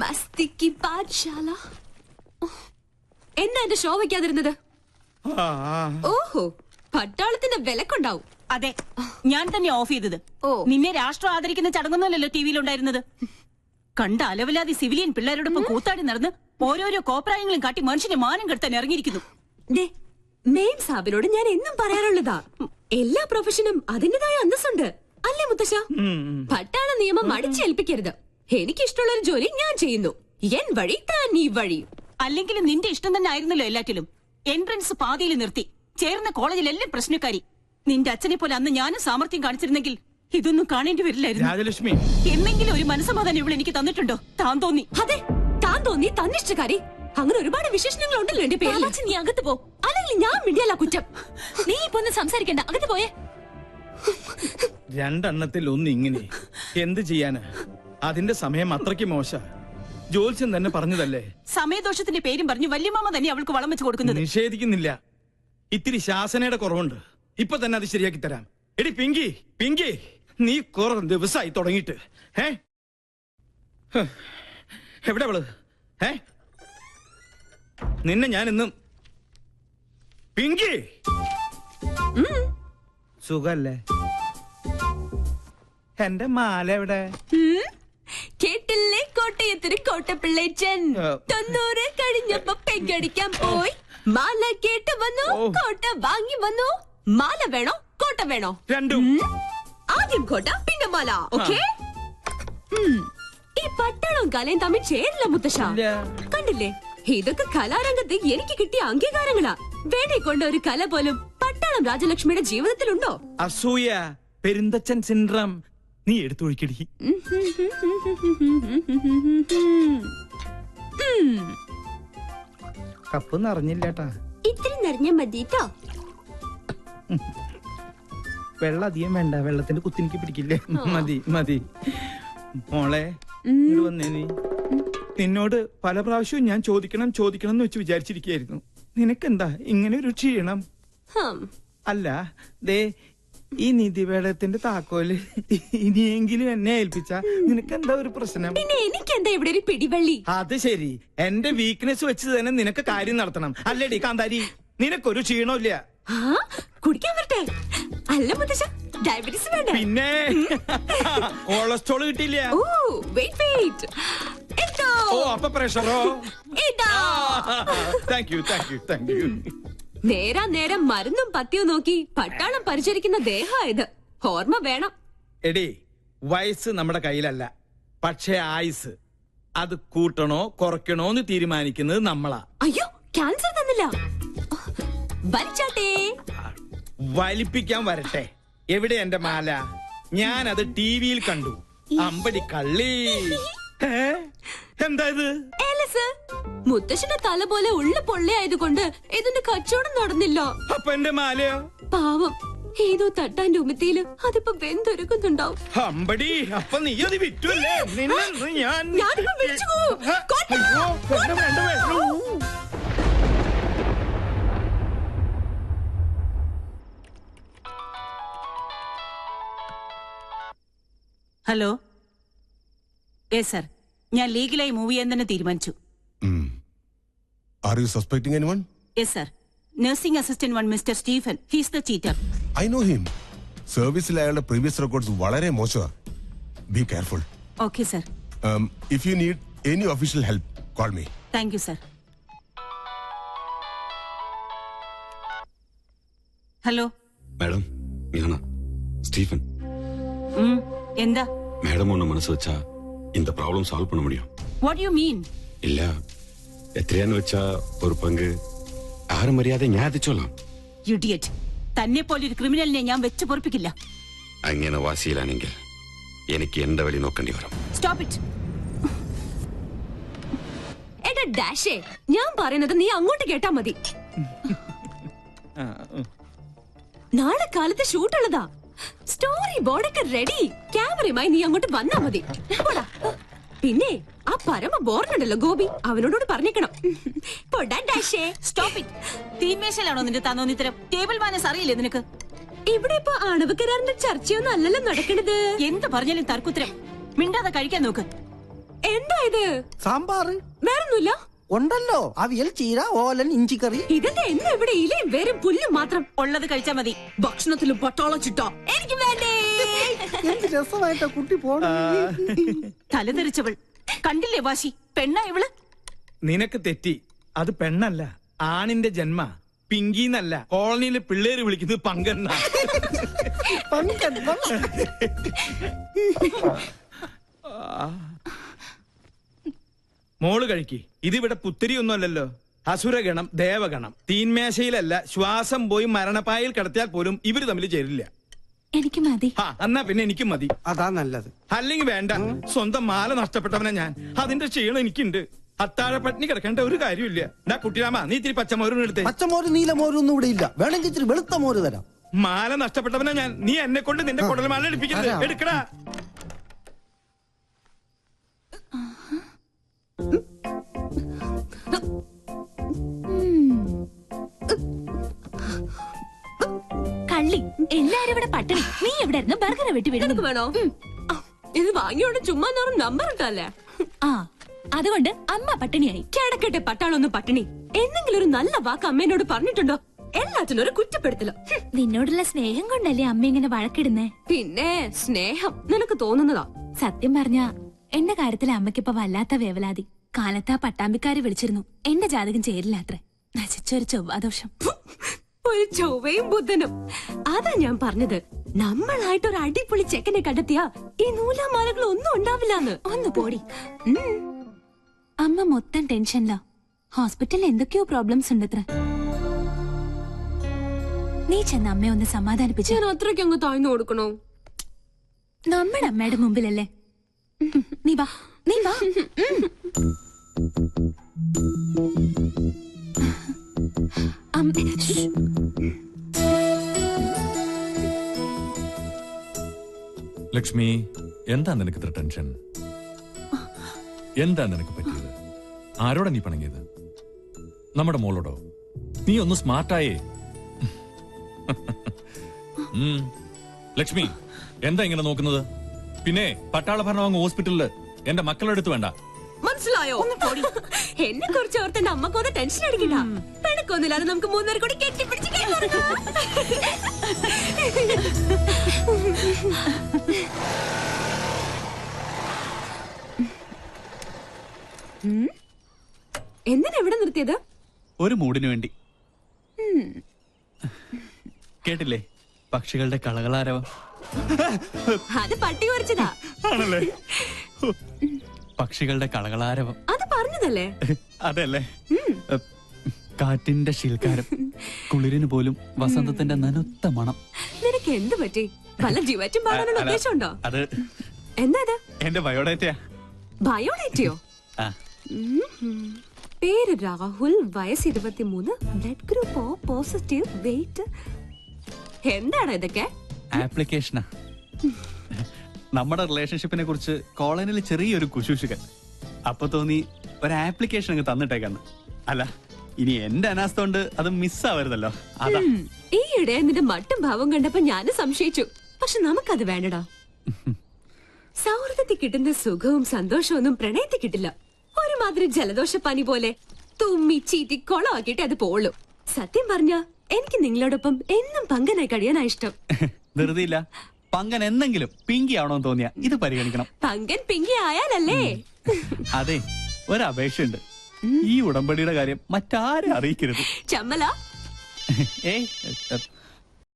മസ്തിക്ക് പാഠശാല. എന്താ എന്റെ ഷോ വയ്ക്കാതിരുന്നത്? ഓഹോ, പട്ടാളത്തിന്റെ വിലക്കുണ്ടാവും. അതെ, ഞാൻ തന്നെ ഓഫ് ചെയ്തത്. നിന്നെ രാഷ്ട്രം ആദരിക്കുന്ന ചടങ്ങൊന്നുമല്ലല്ലോ ടിവിയിലുണ്ടായിരുന്നത്. കണ്ട അലവലാതി സിവിലിയൻ പിള്ളേരോടൊപ്പം കൂത്താടി നടന്ന് ഓരോരോ കോപ്രായങ്ങളും കാട്ടി മനുഷ്യനെ മാനം കെടുത്താൻ ഇറങ്ങിയിരിക്കുന്നു. മെയിൻ സാബിനോട് ഞാൻ എന്നും പറയാറുള്ളതാ, എല്ലാ പ്രൊഫഷനും അതിന്റേതായ അന്തസ്സുണ്ട് അല്ലേ മുത്തശ്ശ? പട്ടാള നിയമം അടിച്ചേൽപ്പിക്കരുത്. എനിക്കിഷ്ടമുള്ള ഒരു ജോലി ഞാൻ ചെയ്യുന്നു. എൻ വഴി താൻ ഈ വഴി. അല്ലെങ്കിലും നിന്റെ ഇഷ്ടം തന്നെ ആയിരുന്നല്ലോ എല്ലാറ്റിലും. എൻട്രൻസ് പാതിയിൽ നിർത്തി ചേർന്ന കോളേജിലെല്ലാം പ്രശ്നക്കാരി. നിന്റെ അച്ഛനെ പോലെ അന്ന് ഞാനും സാമർത്ഥ്യം കാണിച്ചിരുന്നെങ്കിൽ ഇതൊന്നും കാണേണ്ടി വരില്ലായിരുന്നു. എന്നെങ്കിലും ഒരു മനസ്സമാധാനം ഇവിടെ എനിക്ക് തന്നിട്ടുണ്ടോ? താൻ തോന്നി. അതെ, താൻ തോന്നി, തന്നിഷ്ടക്കാരി. അങ്ങനെ ഒരുപാട് വിശേഷണങ്ങൾ ഉണ്ടല്ലോ എന്റെ പേര്. നീ അകത്ത് പോ, അല്ലെങ്കിൽ ഞാൻ മിണ്ടിയല്ല കുറ്റം. നീ ഇപ്പൊ ഒന്ന് സംസാരിക്കണ്ട, അകത്ത് പോയേ. രണ്ടെണ്ണത്തിൽ ഒന്ന് ഇങ്ങനെ എന്ത് ചെയ്യാന്? അതിന്റെ സമയം അത്രയ്ക്ക് മോശ. ജോത്സ്യൻ തന്നെ പറഞ്ഞതല്ലേ. സമയദോഷത്തിന്റെ പേരും പറഞ്ഞു വല്യമാമ തന്നെ അവൾക്ക് വളം വെച്ച് കൊടുക്കുന്നത്. നിഷേധിക്കുന്നില്ല, ഇത്തിരി ശാസനയുടെ കുറവുണ്ട്. ഇപ്പൊ തന്നെ അത് ശരിയാക്കി തരാം. എടി പിങ്കി, പിങ്കി, നീ കുറെ ദിവസമായി തുടങ്ങിയിട്ട്. എവിടെ അവള്? നിന്നെ ഞാൻ ഇന്നും. പിങ്കി, സുഖല്ലേ? എന്റെ മാല എവിടെ? കേട്ടില്ലേ, കോട്ടയത്തിന് കോട്ടപ്പിള്ളേച്ചൻ 90 കഴിഞ്ഞപ്പോ പെങ്കടിക്കാൻ പോയി. മാല കേട്ട് വന്നു, കോട്ട വാങ്ങി വന്നു. മാല വേണോ കോട്ട വേണോ? രണ്ടും. ആദ്യം കോട്ട പിന്നെ മാല. ഓക്കേ. ഈ പട്ടാളവും കലയും തമ്മിൽ ചേരില്ല മുത്തശ്ശ. കണ്ടില്ലേ, ഇതൊക്കെ കലാരംഗത്ത് എനിക്ക് കിട്ടിയ അംഗീകാരങ്ങളാ. വേണേ കൊണ്ട് ഒരു കല പോലും പട്ടാളം രാജലക്ഷ്മിയുടെ ജീവിതത്തിലുണ്ടോ? അസൂയ, പെരുന്തച്ചൻ സിൻഡ്രം. നീ എടുത്തൊഴിക്കടി. കപ്പ് നിറഞ്ഞില്ലേട്ടാ. ഇത്തിരി നിറഞ്ഞ മതിട്ടോ. വെള്ളം അധികം വേണ്ട, വെള്ളത്തിന്റെ കുത്തിനിക്ക് പിടിക്കില്ലേ. മതി മതി. മോളെ വന്നേ. നീ നിന്നോട് പല പ്രാവശ്യവും ഞാൻ ചോദിക്കണം ചോദിക്കണം എന്ന് വെച്ച് വിചാരിച്ചിരിക്കുകയായിരുന്നു. നിനക്കെന്താ ഇങ്ങനെ ഒരു ക്ഷീണം? അല്ല, ദേ ഈ നിധിവേടത്തിന്റെ താക്കോല് ഇനിയെങ്കിലും എന്നെ ഏൽപ്പിച്ച നിനക്കെന്താ ഒരു പ്രശ്നം? പിന്നെ എനിക്കെന്താ ഇവിടെ ഒരു പിടിവള്ളി? അത് ശരി, എന്റെ വീക്ക്നെസ് വെച്ച് തന്നെ നിനക്ക് കാര്യം നടത്തണം അല്ലേടി കാന്താരി? നിനക്കൊരു ക്ഷീണമില്ല. കുടിക്കാൻ വരട്ടെ? അല്ല മുത്തശ്ശ, ഡയബറ്റീസ് വേണ്ട. പിന്നെ കൊളസ്ട്രോൾ കിട്ടിയില്ല. ഓ, അപ്പൊ പ്രഷറോ? Thank you thank you thank you. നേരാ നേരം മരുന്നും പത്തിയും നോക്കി പട്ടാളം പരിചരിക്കുന്ന ദേഹമായത്. ഓർമ്മ വേണം. എടി, വയസ്സ് നമ്മുടെ കയ്യിലല്ല, പക്ഷെ ആയുസ് അത് കൂട്ടണോ കുറയ്ക്കണോന്ന് തീരുമാനിക്കുന്നത് നമ്മളാ. അയ്യോ, ക്യാൻസർ തന്നില്ല. വലിച്ചാട്ടേ. വലിപ്പിക്കാൻ വരട്ടെ. എവിടെ എന്റെ മാല? ഞാൻ അത് ടിവിയിൽ കണ്ടു. അമ്പടി കള്ളി. എന്താ ഇത്? മുത്തശ്ശന്റെ തല പോലെ ഉള്ള പൊള്ളയായതുകൊണ്ട് ഇതിന്റെ കച്ചവടം നടന്നില്ല. അപ്പൊ എന്റെ മാലയോ? പാവം, ഏതോ തട്ടാന്റെ ഉമിത്തിയില് അതിപ്പോ വെന്തൊരുക്കുന്നുണ്ടാവും. അമ്പടി, അപ്പൊ നീ അത് വിറ്റുല്ലേ? ഹലോ. യെസ് സർ, ഞാൻ ലീഗലായി മൂവ് ചെയ്യാൻ തന്നെ തീരുമാനിച്ചു. Are you suspecting anyone? Yes, sir. Nursing assistant one, Mr. Stephen. He's the cheater. I know him. Service അയാളുടെ previous records വളരെ മോശമാണ്. Be careful. Okay, sir. If you need any official help, call me. Thank you, sir. Hello. Madam, ഞാനാ Stephen. എന്താ? Madam ഒന്ന് മനസ്സ് വെച്ചാ இந்த problem solve பண்ண முடியும். What do you mean? இல்ல, എത്രയാന്ന് വെച്ചാ ഒരു പങ്ക് ആരും മര്യാദ ഞാൻ എത്തിച്ചോളാം. Idiot. തന്നെ പോലൊരു ക്രിമിനലിനെ ഞാൻ വെച്ച് പൊറപ്പിക്കില്ല. അങ്ങനെ വാശിയിലാണെങ്കിൽ എനിക്ക് എന്റെ വഴി നോക്കേണ്ടി വരും. Stop it. എടാ ഡാഷേ, ഞാൻ പറയുന്നത് നീ അങ്ങോട്ട് കേട്ടാ മതി. നാളെ കാലത്ത് ഷൂട്ടുള്ളതാ. സ്റ്റോറി ബോർഡൊക്കെ റെഡി. ക്യാമറയുമായി നീ അങ്ങോട്ട് വന്നാ മതി. പിന്നെ ആ പരമ ബോർഡുണ്ടല്ലോ ഗോപി, അവനോട് പറഞ്ഞേക്കണം. Stop it. തീന്മേശയിലാണോ നിന്റെ തന്നോന്നിത്തരം? ടേബിൾ മാനേഴ്സ് അറിയില്ലേ നിനക്ക്? ഇവിടെ ഇപ്പൊ ആണവ കരാറിന്റെ ചർച്ചയൊന്നും അല്ലല്ലോ നടക്കണത്. എന്ത് പറഞ്ഞാലും തർക്കുത്തരം. മിണ്ടാതെ കഴിക്കാൻ നോക്ക്. എന്താ ഇത്? സാമ്പാറ് വേറൊന്നുമില്ല ഉണ്ടല്ലോ. അവിയൽ, ചീര, ഓലൻ, ഇഞ്ചിക്കറി. ഇതെന്താ എന്നും ഇവിടെ ഇലയും വേരും പുല്ലും മാത്രം? ഉള്ളത് കഴിച്ചാ മതി. ഭക്ഷണത്തിലും പട്ടാള ചിട്ട എനിക്ക് വേണ്ടേ. എന്ത് രസമായിട്ടാ കുട്ടി പോണ. തലതെറിച്ചവൾ കണ്ടില്ലേ വാശി? പെണ്ണാ ഇവള്. നിനക്ക് തെറ്റി. അത് പെണ്ണല്ല, ആണിന്റെ ജന്മ. പിങ്കിന്നല്ല, കോളനിയിലെ പിള്ളേര് വിളിക്കുന്നത് പങ്കെണ്ണ. മോള് കഴിക്ക്. ഇതിവിടെ പുത്തിരിയൊന്നും അല്ലല്ലോ. അസുരഗണം, ദേവഗണം. തീന്മേശയിലല്ല, ശ്വാസം പോയി മരണപ്പായിൽ കിടത്തിയാൽ പോലും ഇവര് തമ്മിൽ ചേരില്ല. എനിക്ക് മതി. എന്നാ പിന്നെ എനിക്കും മതി. അതാ നല്ലത്. അല്ലെങ്കിൽ വേണ്ട. സ്വന്തം മാല നഷ്ടപ്പെട്ടവനെ ഞാൻ. അതിന്റെ ക്ഷീണം എനിക്കുണ്ട്. അത്താഴ പട്ടിണി കിടക്കേണ്ട ഒരു കാര്യമില്ല. എന്നാ കുട്ടിരാമ, നീ ഇത്തിരി പച്ചമോരും എടുത്തേ. പച്ചമോര് നീലമോരും ഒന്നും ഇവിടെ ഇല്ല. വേണമെങ്കിൽ ഇച്ചിരി വെളുത്ത മോര് തരാം. മാല നഷ്ടപ്പെട്ടവനെ ഞാൻ. നീ എന്നെ കൊണ്ട് നിന്റെ കുടൽ മാല എടുപ്പിക്കുന്നത്. എടുക്കടാ. കള്ളി, എല്ലാരും ഇവിടെ പട്ടിണി. നീ എവിടെ ഇരുന്ന് ബർഗറെ വെട്ടി വീടുന്നത് വേണോ? ഇത് വാങ്ങിയോണ്ട് ചുമ്മാ നമ്പർ ഇട്ടല്ലേ. അതുകൊണ്ട് അമ്മ പട്ടിണിയായി. കിടക്കട്ടെ പട്ടാളൊന്നും പട്ടിണി. എന്തെങ്കിലും ഒരു നല്ല വാക്ക് അമ്മേനോട് പറഞ്ഞിട്ടുണ്ടോ? എല്ലാത്തിനും ഒരു കുറ്റപ്പെടുത്തലോ. നിന്നോടുള്ള സ്നേഹം കൊണ്ടല്ലേ അമ്മ ഇങ്ങനെ വഴക്കിടുന്നേ? പിന്നെ സ്നേഹം നിനക്ക് തോന്നുന്നതാ. സത്യം പറഞ്ഞ എന്റെ കാര്യത്തിൽ അമ്മയ്ക്കിപ്പോ വല്ലാത്ത വേവലാതി. കാലത്താ പട്ടാമ്പിക്കാര് വിളിച്ചിരുന്നു. എന്റെ ജാതകം ചേരില്ലാത്രേ. നശിച്ചൊരു ചൊവ്വാദോഷം. ഒരു ചൊവ്വയും ബുധനും. അതാ ഞാൻ പറഞ്ഞത്, നമ്മളായിട്ടൊരു അടിപൊളി ചെക്കനെ കണ്ടെത്തിയാ ഈ നൂലാമാലകൾ ഒന്നും ഉണ്ടാവില്ലാന്ന്. ഒന്ന് പോടി. അമ്മ മൊത്തം ടെൻഷനിലാ. ഹോസ്പിറ്റലിൽ എന്തൊക്കെയോ പ്രോബ്ലംസ് ഉണ്ടത്ര. നീ ചെന്ന് അമ്മയെ ഒന്ന് സമാധാനിപ്പിച്ചു. ഞാൻ അത്രയ്ക്ക് അങ്ങ് താഴ്ന്നു കൊടുക്കണോ? നമ്മുടെ അമ്മയുടെ മുമ്പിലല്ലേ. നീ വാ, നീ വാ. ലക്ഷ്മി, എന്താ നിനക്ക് ഇത്ര ടെൻഷൻ? എന്താ നിനക്ക് പറ്റിയത്? ആരോടാ നീ പിണങ്ങിയത്? നമ്മുടെ മോളോടോ? നീ ഒന്ന് സ്മാർട്ടായേ. ലക്ഷ്മി, എന്താ ഇങ്ങനെ നോക്കുന്നത്? പിന്നെ പട്ടാള ഭരണം അങ്ങ് ഹോസ്പിറ്റലില് എന്റെ മക്കളുടെ അടുത്ത് വേണ്ട. മനസ്സിലായോ? എന്നെ കുറിച്ച് ഓർത്ത് എന്റെ അമ്മക്കൊന്ന് ടെൻഷൻ അടിക്കണ്ട. പിണക്കൊന്നുമില്ലാതെ നമുക്ക് മൂന്നുപേർ കൂടി കെട്ടിപ്പിടിച്ച് എന്തിനാ എവിടെ നിർത്തിയത്? ഒരു മൂടിനു വേണ്ടി. കേട്ടില്ലേ പക്ഷികളുടെ കളകളാരവം? അത് പട്ടി കുറച്ചതാ. ആണല്ലേ? പക്ഷികളുടെ കളകളാരവം അത് പറഞ്ഞതല്ലേ? അതല്ലേ? കാറ്റിന്റെ ശീൽക്കാരം, കുളിരിന് പോലും വസന്തത്തിന്റെ നനുത്ത മണം. നിനക്ക് എന്ത് പറ്റി? വല്ല ജീവറ്റും പാടാനുള്ള ഉദ്ദേശമുണ്ടോ? അത് എന്താ ഇത്? എന്റെ ബയോഡേറ്റയാ. ബയോഡേറ്റയോ? പേര് രാഹുൽ, വയസ്സ് 23, blood group O positive, weight. എന്താണ് ഇതൊക്കെ? ആപ്ലിക്കേഷനാ. നമ്മുടെ റിലേഷൻഷിപ്പിനെ കുറിച്ച് കോളനിയിൽ ചെറിയൊരു കുശൂഷുകൻ. അപ്പൊ തോന്നി ഒരു ആപ്ലിക്കേഷൻ അങ്ങ് തന്നിട്ടേക്കാന്ന്. അല്ല, ഇനി എന്റെ അനാസ്ഥ കൊണ്ട് അത് മിസ്സാവരുതല്ലോ. അതാ. ഈയിടെ നിന്റെ മട്ടും ഭാവം കണ്ടപ്പോ ഞാനും സംശയിച്ചു. പക്ഷെ നമുക്കത് വേണ്ടടാ. സൗഹൃദത്തിൽ കിട്ടുന്ന സുഖവും സന്തോഷവും ഒന്നും പ്രണയത്തിൽ കിട്ടില്ല. ഒരുമാതിരി ജലദോഷ പനി പോലെ തുമ്മി ചീറ്റി കൊളമാക്കിയിട്ട് അത് പോളൂ. സത്യം പറഞ്ഞ എനിക്ക് നിങ്ങളോടൊപ്പം എന്നും പങ്കനായി കഴിയാനാ ഇഷ്ടം. ധൃതിയില്ല. പങ്കൻ എന്തെങ്കിലും പിങ്കി ആവണമെന്ന് തോന്നിയാ ഇത് പരിഗണിക്കണം. പങ്കൻ പിങ്കി ആയാലല്ലേ? അതെ, ഒരപേക്ഷയുണ്ട്. ഈ ഉടമ്പടിയുടെ കാര്യം മറ്റാരെ അറിയിക്കരുത്. ചമ്മല. ഏയ്